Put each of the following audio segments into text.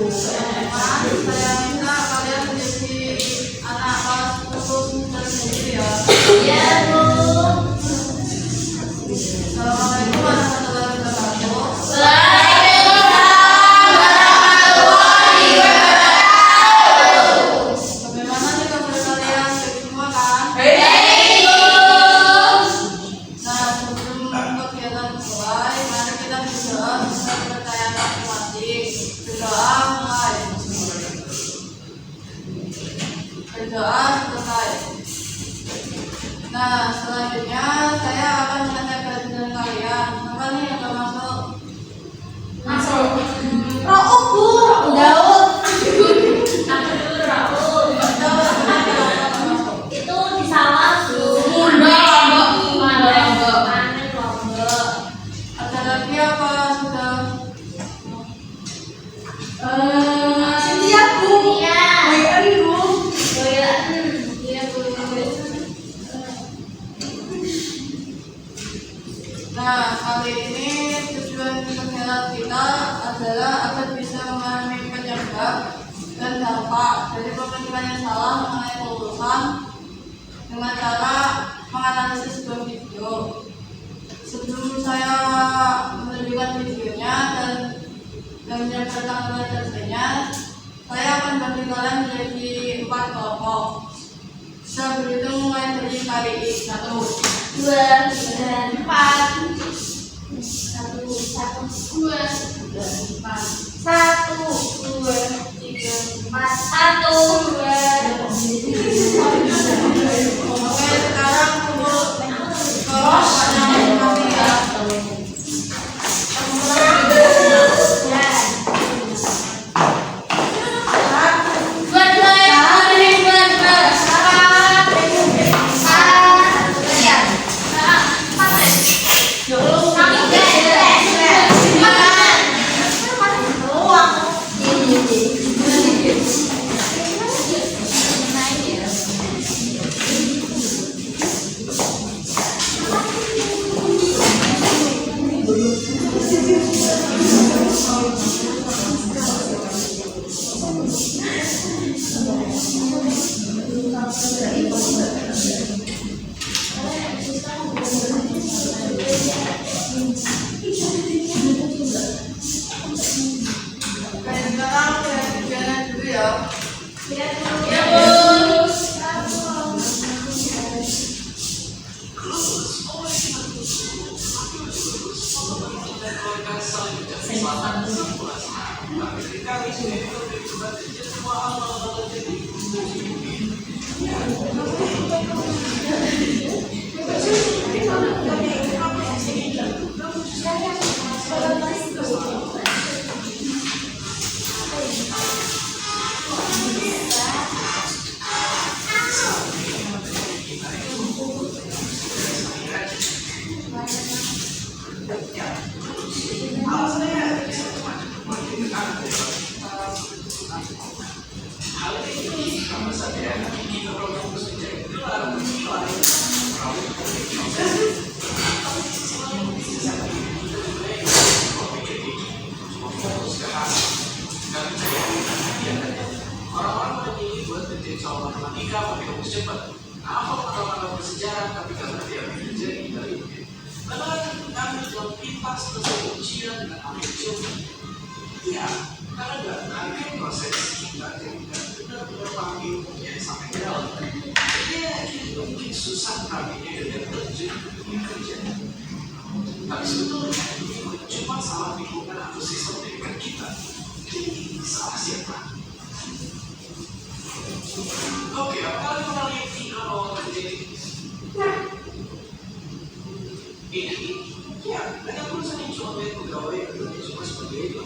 Saya minta kalian menjadi anak kelas 10 tersendiri ya. Iya, Bu. Assalamualaikum warahmatullahi wabarakatuh. Bagaimana nih kabar kalian? Baik semua kan? Nah, sebelum kegiatan mulai, mari kita berdoa sesuai kepercayaan masing-masing. Berdoa mulai. Berdoa selesai. Nah, selanjutnya saya akan mengajak pelajaran kalian. Apa nih yang gak masuk? Rauf, Bu. Daud. Itu di sawah, Bu. Panen lombok. Ada lagi apa sudah? Cynthia, Bu. Iya. Bu. Iya, Bu. Nah, kali ini tujuan kegiatan kita adalah agar bisa memahami penyebab dan dampak dari pemikiran yang salah mengenai kelulusan dengan cara menganalisis sebuah video. Sebelum saya menunjukkan videonya dan menyampaikan belajarnya, saya akan bagi kalian menjadi 4 kelompok. Saya berhitung mulai dari kali ini 1, 2, 3, 4. 1, 2, 3, 4. 1, 2, 3, 4. 1, 2. Oke, sekarang kumpul kelompoknya masing-masing ya. Oke, sekarang videonya dulu ya. Orang-orang memilih buat menjadi seorang matematika pakai rumus cepat. Ahok atau malah bersejarah tapi karena dia menjadi dari bagaimana kami dalam pipa selesai ujian dengan ambil coba. Ya, karena nggak ada proses kita tidak benar-benar paham ilmunya sampai ke dalam. Ya, ini mungkin susah kami dengan terjun di kerja. Tapi sebetulnya ini cuma salah lingkungan atau sistem pendidikan kita. Jadi salah siapa? Oke, kalian pernah lihat video awal terjadi? Ini, ya, banyak perusahaan yang cuma bayar pegawai yang cuma sebagai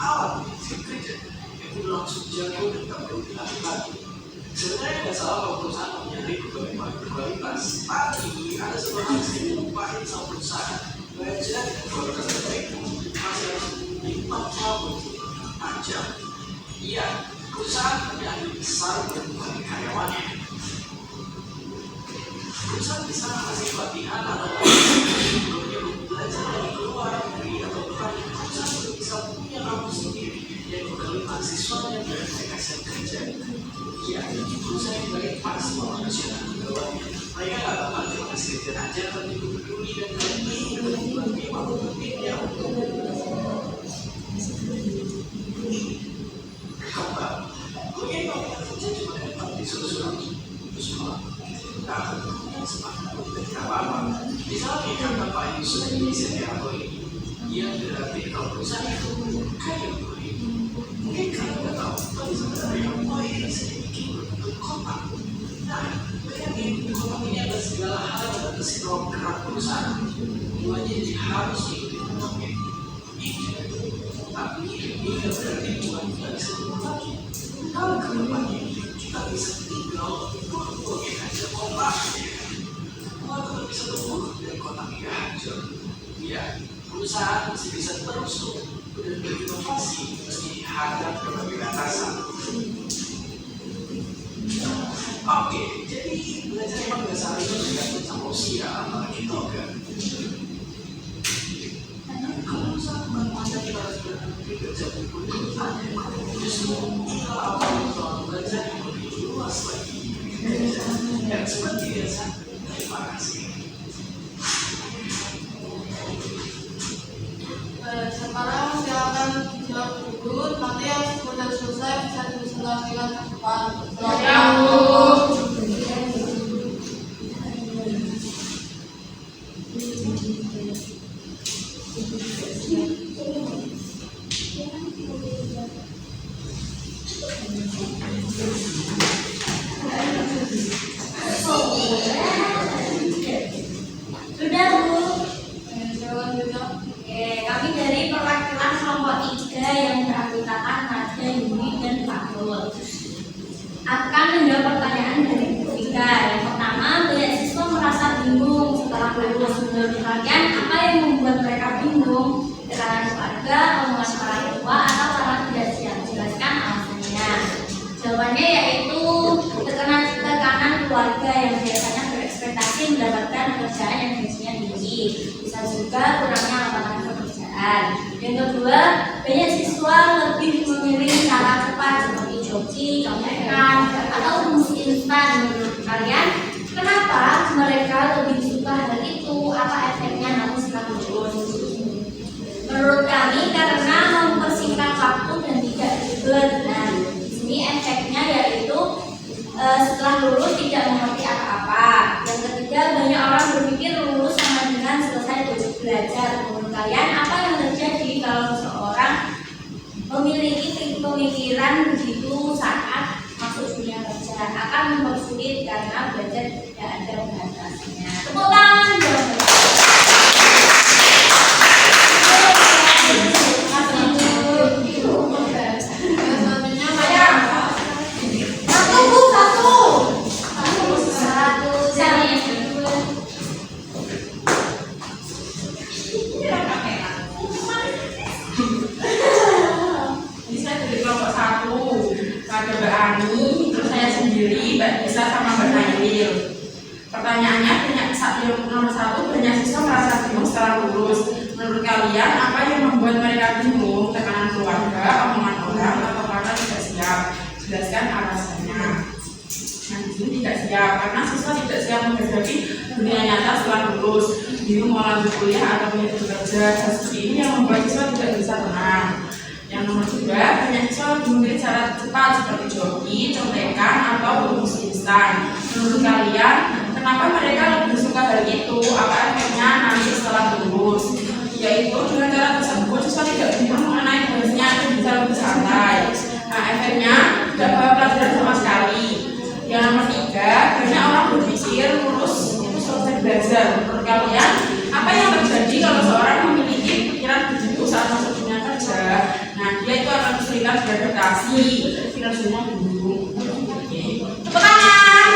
alat untuk kerja yang udah langsung jago dan tak perlu dilatih lagi. Sebenarnya nggak salah kalau perusahaan mencari pegawai paling berkualitas, tapi ada sebuah hal yang dilupain sama perusahaan. Belajar dengan kualitas terbaik masih harus memiliki 4 tahun panjang. Iya, perusahaan punya andil besar untuk membantu karyawannya. Perusahaan bisa kasih pelatihan atau sebelumnya belajar dari keluar negeri atau berani. Perusahaan juga bisa punya kampus sendiri yang berkeliling siswanya dengan mereka yang kerja. Ya, itu saya balik maksimal manusia bahwa mereka nggak bakal cuma ngasih kerjaan aja, tapi peduli dan berarti mampu pentingnya untuk berkembang. Gue kalau kita kerja cuma dapat disuruh-suruh itu semua. Nah, kemudian semangat untuk tidak apa-apa. Misalnya kan Bapak Yusuf ini setiap hari yang berarti kalau perusahaan itu kaya beli. Mungkin kalian nggak tahu, tapi sebenarnya Bapak ini sedikit untuk kotak. Nah, bayangin kotak ini ada segala hal yang ada di program perusahaan. Semuanya jadi harus diikuti pakai. Tapi ini berarti bukan kita bisa berbagi. Kalau kedepannya kita bisa tinggal mungkin aja kotak. Kalau kita bisa tumbuh dari kotak ini hancur. Ya, perusahaan masih bisa terus dan berinovasi meski hadap berbagai batasan. Oke, jadi belajar emang gak selalu tergantung sama usia, apalagi toga. Kalau misalnya bermasa kita harus berhenti kerja di kuliah, justru kita akan belajar yang lebih luas lagi. Dan seperti biasa, terima kasih. Sekarang silakan jawab dulu, nanti yang sudah selesai bisa dipresentasikan ke depan. Sudah, Bu. Silakan dijawab. Oke, kami dari perwakilan kelompok 3 yang beranggotakan Nadia, Yuni, dan Fahrul akan menjawab pertanyaan dari Bu Ika. Yang pertama, banyak siswa merasa bingung setelah lulus. Menurut kalian, apa yang membuat mereka bingung? Tekanan keluarga, omongan orang tua, atau karena tidak siap? Jelaskan alasannya. Jawabannya yaitu tekanan keluarga yang biasanya berekspektasi mendapatkan pekerjaan yang gajinya tinggi. Bisa juga kurangnya lapangan pekerjaan. Yang kedua, banyak siswa lebih memilih cara cepat seperti joki, contekan, atau rumus instan. Menurut kalian, kenapa mereka lebih suka hal itu? Apa efeknya nanti setelah lulus? Menurut kami karena mempersingkat waktu dan tidak ribet. Nah, di sini efeknya yaitu setelah lulus tidak mengerti apa-apa. Yang ketiga, banyak orang berpikir lulus sama dengan selesai belajar. Menurut kalian, apa yang terjadi kalau seseorang memiliki pemikiran begitu saat masuk dunia kerja? Akan mempersulit karena belajar tidak ada batasnya. Tepuk tangan dong. Pertanyaannya, nomor 1, banyak siswa merasa bingung setelah lulus. Menurut kalian, apa yang membuat mereka bingung? Tekanan keluarga, omongan orang, atau karena tidak siap? Jelaskan alasannya. Nah, di sini tidak siap karena siswa tidak siap menghadapi dunia nyata setelah lulus. Bingung mau lanjut kuliah atau punya bekerja. Dan seperti ini yang membuat siswa tidak bisa tenang. Yang nomor 2, banyak siswa memilih cara cepat seperti joki, contekan, atau rumus instan. Menurut kalian, kenapa mereka lebih suka hal itu? Apa efeknya nanti setelah lulus? Yaitu dengan cara tersebut siswa tidak bingung mengenai tugasnya dan bisa lebih santai. Nah, efeknya tidak bawa pelajaran sama sekali. Yang nomor 3, banyak orang berpikir lulus itu selesai belajar. Menurut kalian, apa yang terjadi kalau seorang memiliki pikiran begitu saat masuk dunia kerja? Nah, dia itu akan kesulitan beradaptasi, kinerjanya bingung. Tepuk tangan.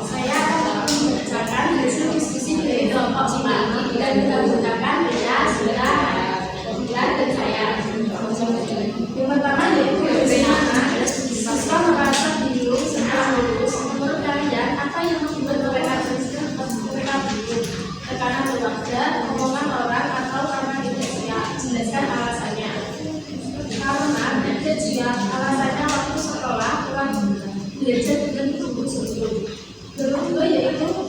Saya akan membacakan hasil diskusi dari kelompok 5 dan menggunakan beda, dan saya. Yang pertama yaitu siswa merasa belajar dengan sungguh-sungguh. Yang kedua yaitu